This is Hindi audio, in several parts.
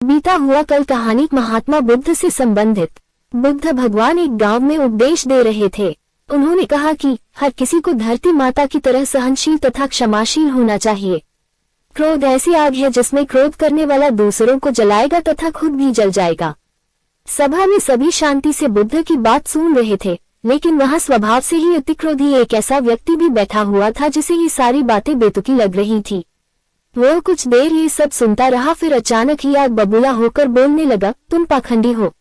बीता हुआ कल कहानी महात्मा बुद्ध से संबंधित। बुद्ध भगवान एक गांव में उपदेश दे रहे थे। उन्होंने कहा कि हर किसी को धरती माता की तरह सहनशील तथा क्षमाशील होना चाहिए। क्रोध ऐसी आग है जिसमें क्रोध करने वाला दूसरों को जलाएगा तथा खुद भी जल जाएगा। सभा में सभी शांति से बुद्ध की बात सुन रहे थे, लेकिन वहां स्वभाव से ही अतिक्रोधी एक ऐसा व्यक्ति भी बैठा हुआ था जिसे ये सारी बातें बेतुकी लग रही थी। वो कुछ देर ये सब सुनता रहा, फिर अचानक ही आग बबूला होकर बोलने लगा, तुम पाखंडी हो।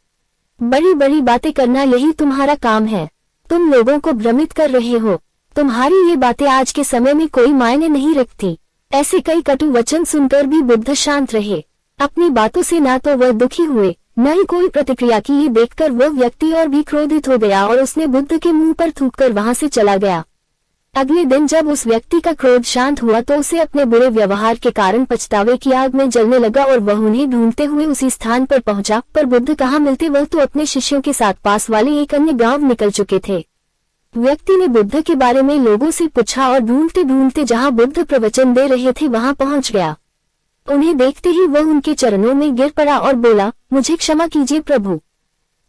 बड़ी बड़ी बातें करना यही तुम्हारा काम है। तुम लोगों को भ्रमित कर रहे हो। तुम्हारी ये बातें आज के समय में कोई मायने नहीं रखती। ऐसे कई कटु वचन सुनकर भी बुद्ध शांत रहे। अपनी बातों से ना तो वह दुखी हुए, न ही कोई प्रतिक्रिया की। ये देखकर वह व्यक्ति और भी क्रोधित हो गया और उसने बुद्ध के मुंह पर थूककर वहां से चला गया। अगले दिन जब उस व्यक्ति का क्रोध शांत हुआ तो उसे अपने बुरे व्यवहार के कारण पछतावे की आग में जलने लगा और वह उन्हें ढूंढते हुए उसी स्थान पर पहुंचा। पर बुद्ध कहाँ मिलते, वह तो अपने शिष्यों के साथ पास वाले एक अन्य गांव निकल चुके थे। व्यक्ति ने बुद्ध के बारे में लोगों से पूछा और ढूंढते ढूंढते जहां बुद्ध प्रवचन दे रहे थे वहां पहुंच गया। उन्हें देखते ही वह उनके चरणों में गिर पड़ा और बोला, मुझे क्षमा कीजिए प्रभु।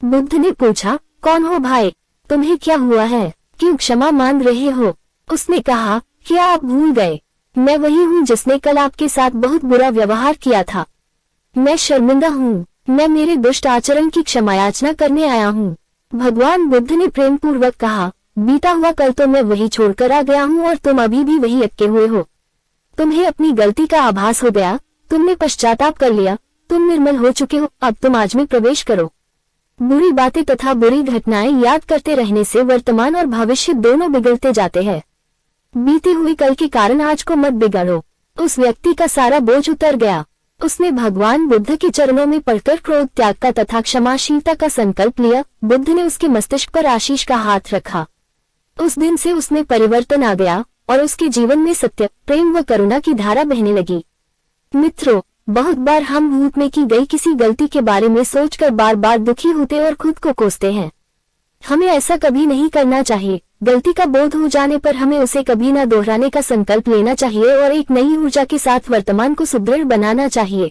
बुद्ध ने पूछा, कौन हो भाई, तुम्हें क्या हुआ है, क्यों क्षमा मांग रहे हो? उसने कहा, क्या आप भूल गए? मैं वही हूँ जिसने कल आपके साथ बहुत बुरा व्यवहार किया था। मैं शर्मिंदा हूँ। मैं मेरे दुष्ट आचरण की क्षमायाचना करने आया हूँ। भगवान बुद्ध ने प्रेम पूर्वक कहा, बीता हुआ कल तो मैं वही छोड़कर आ गया हूँ और तुम अभी भी वही अटके हुए हो। तुम्हें अपनी गलती का आभास हो गया, तुमने पश्चाताप कर लिया, तुम निर्मल हो चुके हो। अब तुम आज में प्रवेश करो। बुरी बातें तथा बुरी घटनाएं याद करते रहने से वर्तमान और भविष्य दोनों बिगड़ते जाते हैं। बीती हुई कल के कारण आज को मत बिगाड़ो। उस व्यक्ति का सारा बोझ उतर गया। उसने भगवान बुद्ध के चरणों में पड़कर क्रोध त्याग का तथा क्षमाशीलता का संकल्प लिया। बुद्ध ने उसके मस्तिष्क पर आशीष का हाथ रखा। उस दिन से उसमें परिवर्तन आ गया और उसके जीवन में सत्य, प्रेम व करुणा की धारा बहने लगी। मित्रों, बहुत बार हम भूत में की गई किसी गलती के बारे में सोचकर बार बार दुखी होते और खुद को कोसते हैं। हमें ऐसा कभी नहीं करना चाहिए। गलती का बोध हो जाने पर हमें उसे कभी न दोहराने का संकल्प लेना चाहिए और एक नई ऊर्जा के साथ वर्तमान को सुदृढ़ बनाना चाहिए।